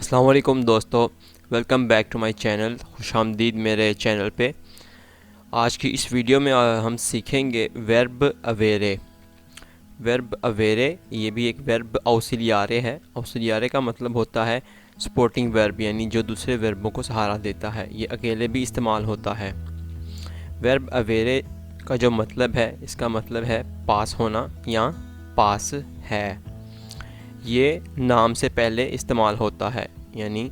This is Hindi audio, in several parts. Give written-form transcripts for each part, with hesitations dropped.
अस्सलाम वालेकुम दोस्तों, welcome back to my channel. खुशामदीद मेरे चैनल पे। आज की इस वीडियो में हम सीखेंगे वर्ब अवेरे। वर्ब अवेरे ये भी एक वर्ब ऑक्सिलियारे है। ऑक्सिलियारे का मतलब होता है सपोर्टिंग वर्ब, यानी जो दूसरे वर्बों को सहारा देता है। ये अकेले भी इस्तेमाल होता है। वर्ब अवेरे का जो मतलब है, इसका मतलब है पास होना या पास है। ये नाम से पहले इस्तेमाल होता है, यानी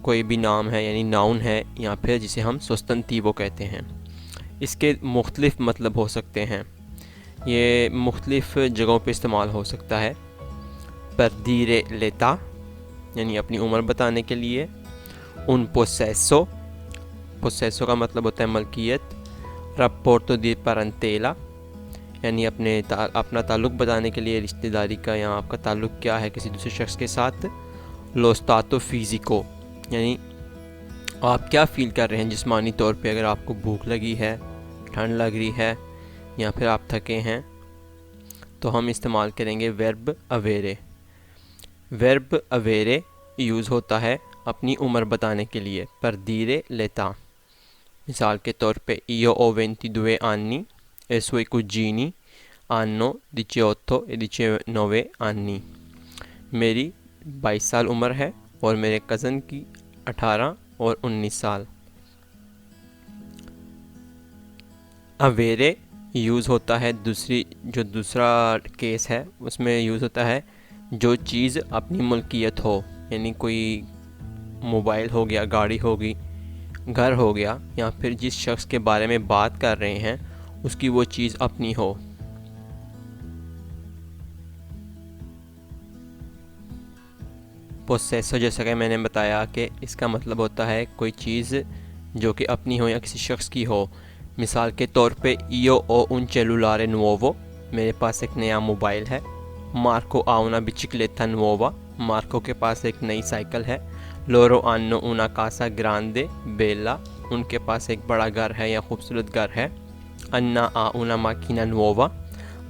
कोई भी नाम है यानी नाउन है, या फिर जिसे हम सुस्तंतीवो कहते हैं। इसके मुख्तलिफ़ मतलब हो सकते हैं। ये मुख्तलिफ़ जगहों पे इस्तेमाल हो सकता है। परदीरे लेता यानी अपनी उम्र बताने के लिए। उन पोसेसो, पोसेसो का मतलब होता है मलकियत। रपोर्टो दी परंतेला यानी अपना ताल्लुक़ बताने के लिए, रिश्तेदारी का या आपका ताल्लुक़ क्या है किसी दूसरे शख्स के साथ। लोस्तातो फिज़िको यानी आप क्या फ़ील कर रहे हैं जिस्मानी तौर पे। अगर आपको भूख लगी है, ठंड लग रही है, या फिर आप थके हैं, तो हम इस्तेमाल करेंगे वर्ब अवेरे। वर्ब अवेरे यूज़ होता है अपनी उम्र बताने के लिए। परदीरे लेता, मिसाल के तौर पे io ho 22 anni e suoi cugini hanno 18 e 19 anni। मेरी 22 साल उम्र है और मेरे कज़न की 18 और 19 साल। अवेरे यूज़ होता है दूसरा केस है, उसमें यूज़ होता है जो चीज़ अपनी मुल्कियत हो, यानी कोई मोबाइल हो गया, गाड़ी होगी, घर हो गया, या फिर जिस शख्स के बारे में बात कर रहे हैं उसकी वो चीज़ अपनी हो। पोसेसो जैसा कि मैंने बताया कि इसका मतलब होता है कोई चीज़ जो कि अपनी हो या किसी शख्स की हो। मिसाल के तौर पे io ho un cellulare nuovo, मेरे पास एक नया मोबाइल है। Marco ha una bicicletta nuova, Marco के पास एक नई साइकिल है। loro hanno una casa grande bella, उनके पास एक बड़ा घर है या खूबसूरत घर है। अन्ना ha una macchina nuova,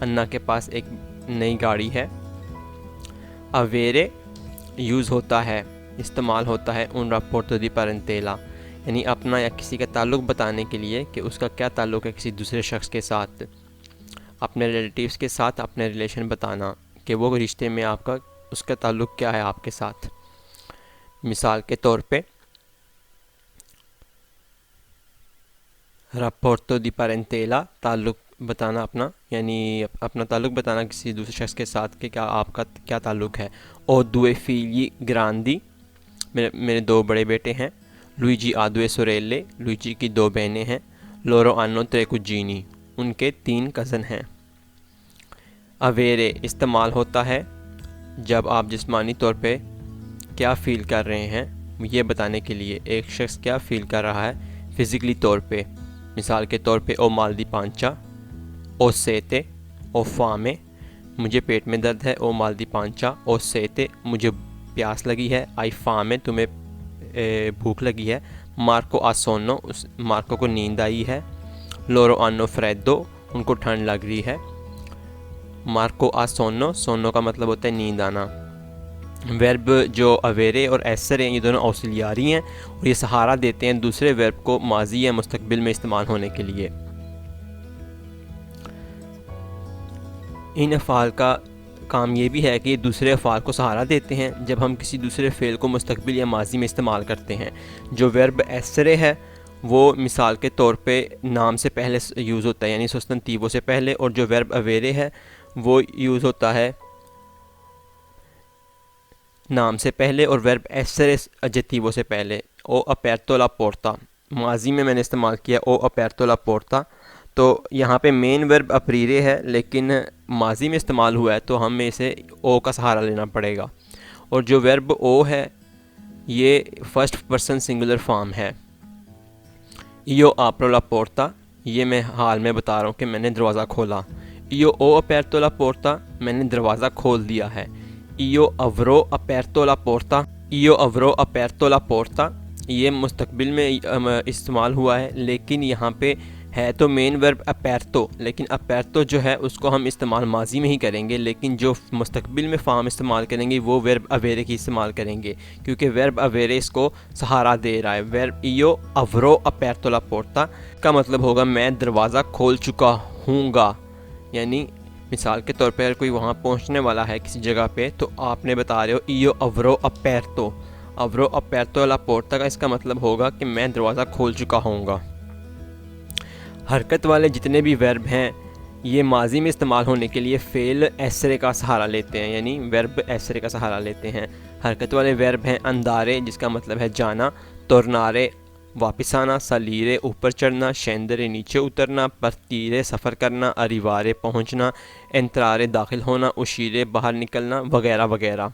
अन्ना के पास एक नई गाड़ी है। अवेरे यूज़ होता है, इस्तेमाल होता है उन रपोर्टो दी पारेंटेला, यानी अपना या किसी का ताल्लुक़ बताने के लिए कि उसका क्या ताल्लुक़ है किसी दूसरे शख्स के साथ। अपने रिलेटिव्स के साथ अपने रिलेशन बताना कि वो रिश्ते में आपका उसका ताल्लुक़ क्या है आपके साथ। मिसाल के तौर पे रपोर्टो दी पारेंटेला, ताल्लुक़ बताना अपना, यानी अपना ताल्लुक़ बताना किसी दूसरे शख्स के साथ कि क्या आपका क्या ताल्लुक़ है। और दुए फीली ग्रांदी, मेरे दो बड़े बेटे हैं। लुईजी आ दुए सोरेले, लुईजी की दो बहनें हैं। लोरो आनो त्रे कुजीनी, उनके 3 कज़न हैं। अवेरे इस्तेमाल होता है जब आप जिस्मानी तौर पे क्या फ़ील कर रहे हैं ये बताने के लिए, एक शख्स क्या फ़ील कर रहा है फ़िज़िकली तौर पे। मिसाल के तौर पे ओ माल दी पांचा, ओ सेते, ओ फामे, मुझे पेट में दर्द है। ओ माल दी पांचा, ओ सेते, मुझे प्यास लगी है। आई फामे, तुम्हें भूख लगी है। मार्को आ सोनो, उस मार्को को नींद आई है। लोरो आनो फ्रेदो, उनको ठंड लग रही है। मार्को आ सोनो, सोनो का मतलब होता है नींद आना। वर्ब जो अवेरे और एसर हैं, ये दोनों ऑक्सिलियारी हैं और ये सहारा देते हैं दूसरे वर्ब को माजी या मुस्तकबिल में इस्तेमाल होने के लिए। इन अफ़ाल का काम ये भी है कि ये दूसरे अफ़ाल को सहारा देते हैं जब हम किसी दूसरे फ़ेल को मुस्तकबिल या माजी में इस्तेमाल करते हैं। जो वर्ब एसरे है वो मिसाल के तौर पे नाम से पहले यूज़ होता है, यानी सुस्तंतीवो से पहले। और जो वर्ब अवेरे है वो यूज़ होता है नाम से पहले और वर्ब एसरे एडजेक्टिवो से पहले। ओ अपेर्तो ला पोर्ता, माजी में मैंने इस्तेमाल किया ओ अपेर्तो ला पोर्ता, तो यहाँ पे मेन वर्ब अपरीरे है लेकिन माजी में इस्तेमाल हुआ है तो हमें इसे ओ का सहारा लेना पड़ेगा। और जो वर्ब ओ है ये फर्स्ट पर्सन सिंगुलर फॉर्म है। इयो आपरो ला पोर्ता, ये मैं हाल में बता रहा हूँ कि मैंने दरवाज़ा खोला। इयो ओ अपेर्तो ला पोर्ता, मैंने दरवाज़ा खोल दिया है। इयो अवरो अपेर्तो ला पोर्ता, इयो अवरो अपेर्तो ला पोर्ता, ये मुस्तकबिल में इस्तेमाल हुआ है लेकिन यहाँ पे है तो मेन वर्ब अपेरतो, लेकिन अपेरतो जो है उसको हम इस्तेमाल माजी में ही करेंगे, लेकिन जो मुस्तकबिल में फ़ार्म इस्तेमाल करेंगे वो वर्ब अवेरे की इस्तेमाल करेंगे, क्योंकि वर्ब अवेरे इसको सहारा दे रहा है। वर्ब इयो अवरो अपेरतो ला पोर्ता का मतलब होगा मैं दरवाज़ा खोल चुका हूँगा, यानी मिसाल के तौर पर अगर कोई वहाँ पहुँचने वाला है किसी जगह पे, तो आपने बता रहे हो इयो अवरो अपेरतो, अवरो अपेरतो ला पोर्ता का इसका मतलब होगा कि मैं दरवाज़ा खोल चुका हूँगा। हरकत वाले जितने भी वर्ब हैं ये माजी में इस्तेमाल होने के लिए फ़ेल एसरे का सहारा लेते हैं, यानी वर्ब एसरे का सहारा लेते हैं। हरकत वाले वर्ब हैं अंदारे, जिसका मतलब है जाना, तोरनारे वापस आना, सलीरे ऊपर चढ़ना, शेंदरे नीचे उतरना, परतीरे सफ़र करना, अरिवारे पहुँचना, एंतरारे दाखिल होना, उशीरे बाहर निकलना वगैरह वगैरह।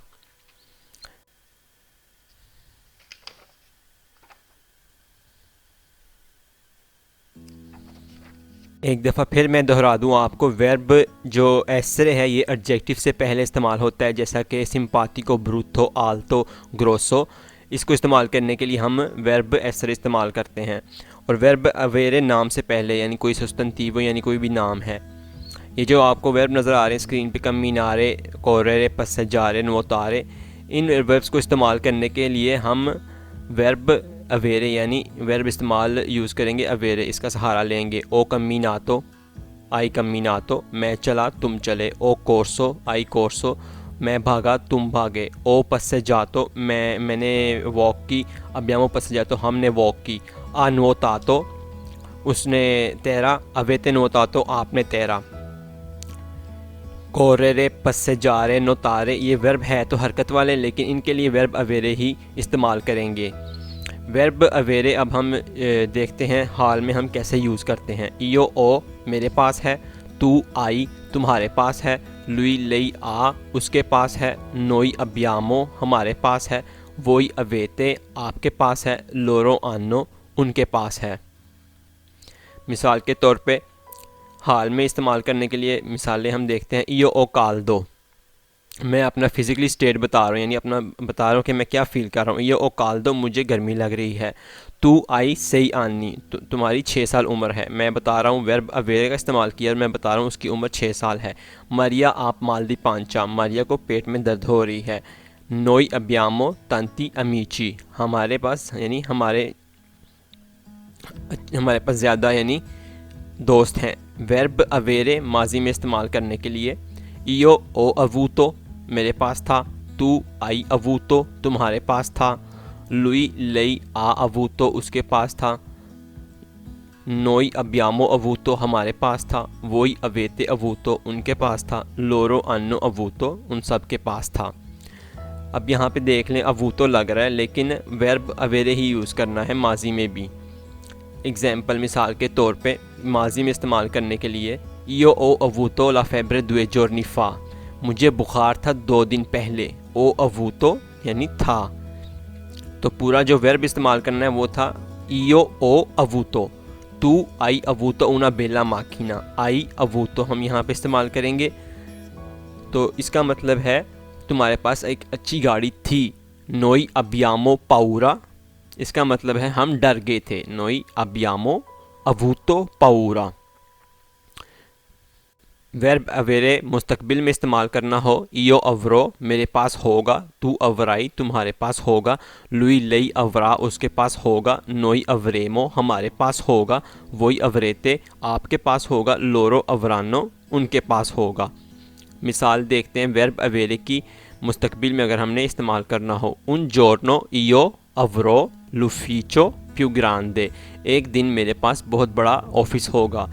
एक दफ़ा फिर मैं दोहरा दूँ आपको, वर्ब जो एसरे है ये एडजेक्टिव से पहले इस्तेमाल होता है, जैसा कि सिंपातिको, ब्रूथो, आल्तो, ग्रोसो। इसको इस्तेमाल करने के लिए हम वर्ब एसरे इस्तेमाल करते हैं। और वर्ब अवेरे नाम से पहले, यानी कोई सब्स्टेंटिव यानी कोई भी नाम है। ये जो आपको वर्ब नज़र आ रहे हैं स्क्रीन पे, कमीनारे, कोरेरे, पसजारे, नोतारे, इन वर्ब्स को इस्तेमाल करने के लिए हम वर्ब अवेरे यानी वर्ब इस्तेमाल यूज़ करेंगे, अवेरे इसका सहारा लेंगे। ओ कमीनातो, आई कमीनातो, मैं चला तुम चले। ओ कोर्सो, आई कोर्सो, मैं भागा तुम भागे। ओ पसजातो, मैंने वॉक की, अब्यामो पसजातो, हमने वॉक की। आ नोतातो, उसने तैरा। अवेते नोतातो, आपने तैरा। कोरेरे, पसजारे, नोतारे, ये वर्ब है तो हरकत वाले, लेकिन इनके लिए वर्ब अवेरे ही इस्तेमाल करेंगे। वर्ब अवेरे अब हम देखते हैं हाल में हम कैसे यूज़ करते हैं। इयो ओ मेरे पास है, तू आई तुम्हारे पास है, लुई लई आ उसके पास है, नोई अब्यामो हमारे पास है, वोई अवेते आपके पास है, लोरो आनो उनके पास है। मिसाल के तौर पे हाल में इस्तेमाल करने के लिए मिसालें हम देखते हैं। इयो ओ काल दो, मैं अपना फ़िज़िकली स्टेट बता रहा हूँ, यानी अपना बता रहा हूँ कि मैं क्या फ़ील कर रहा हूँ। ये ओ काल दो, मुझे गर्मी लग रही है। तू आई सही आनी, तुम्हारी 6 साल उम्र है। मैं बता रहा हूँ वर्ब अवेरे का इस्तेमाल किया और मैं बता रहा हूँ उसकी उम्र 6 साल है। मरिया आप मालदी पांचा, मरिया को पेट में दर्द हो रही है। नोई अब्यामो तंती अमीची, हमारे पास यानी हमारे पास ज़्यादा यानी दोस्त हैं। वर्ब अवेरे माजी में इस्तेमाल करने के लिए इयो ओ अवूतो मेरे पास था, तू आई अवूतो तुम्हारे पास था, लुई लई आ अवूतो उसके पास था, नोई अब्यामो अवूतो हमारे पास था, वोई अवेते अवूतो उनके पास था, लोरो अन्नो अवूतो उन सब के पास था। अब यहाँ पे देख लें अवूतो लग रहा है, लेकिन वर्ब अवेरे ही यूज़ करना है माजी में भी। एग्जाम्पल मिसाल के तौर पे माजी में इस्तेमाल करने के लिए इयो ओ अवूतो ला फेब्रे दुए जोर्नी फा, मुझे बुखार था 2 दिन पहले। ओ अवूतो यानी था, तो पूरा जो वर्ब इस्तेमाल करना है वो था इयो ओ अवूतो। तू आई अवूतो उना बेला माखीना, आई अवूतो हम यहाँ पे इस्तेमाल करेंगे, तो इसका मतलब है तुम्हारे पास एक अच्छी गाड़ी थी। नोई अब्यामो पाउरा, इसका मतलब है हम डर गए थे। नोई अब्यामो अवूतो पाउरा। वर्ब अवेरे मुस्तकबिल में इस्तेमाल करना हो, इयो अवरो मेरे पास होगा, तू अवराई तुम्हारे पास होगा, लुई लई अवरा उसके पास होगा, नोई अवरेमो हमारे पास होगा, वोई अवरेते आपके पास होगा, लोरो अवरानो उनके पास होगा। मिसाल देखते हैं वर्ब अवेरे की मुस्तकबिल में अगर हमने इस्तेमाल करना हो। उन जोर्नो इयो अवरो लुफीचो प्यू ग्रांदे, एक दिन मेरे पास बहुत बड़ा ऑफिस होगा।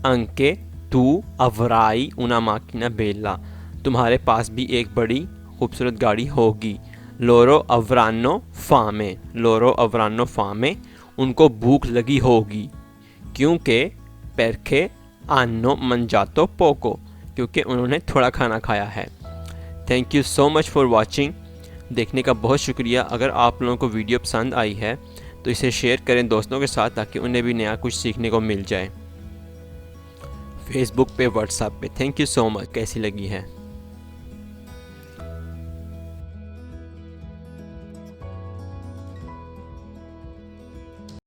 अंके तू अवराई उना माकिना बेला, तुम्हारे पास भी एक बड़ी खूबसूरत गाड़ी होगी। लोरो अवरानो फामे, लोरो अवरानो फामे उनको भूख लगी होगी, क्योंकि परखे आनो मंजातो पोको, क्योंकि उन्होंने थोड़ा खाना खाया है। Thank you so much for watching, देखने का बहुत शुक्रिया। अगर आप लोगों को वीडियो पसंद आई है तो इसे शेयर करें दोस्तों के साथ, ताकि उन्हें भी नया कुछ सीखने को मिल जाए। फेसबुक पे, व्हाट्सएप पे। Thank you so much. कैसी लगी है?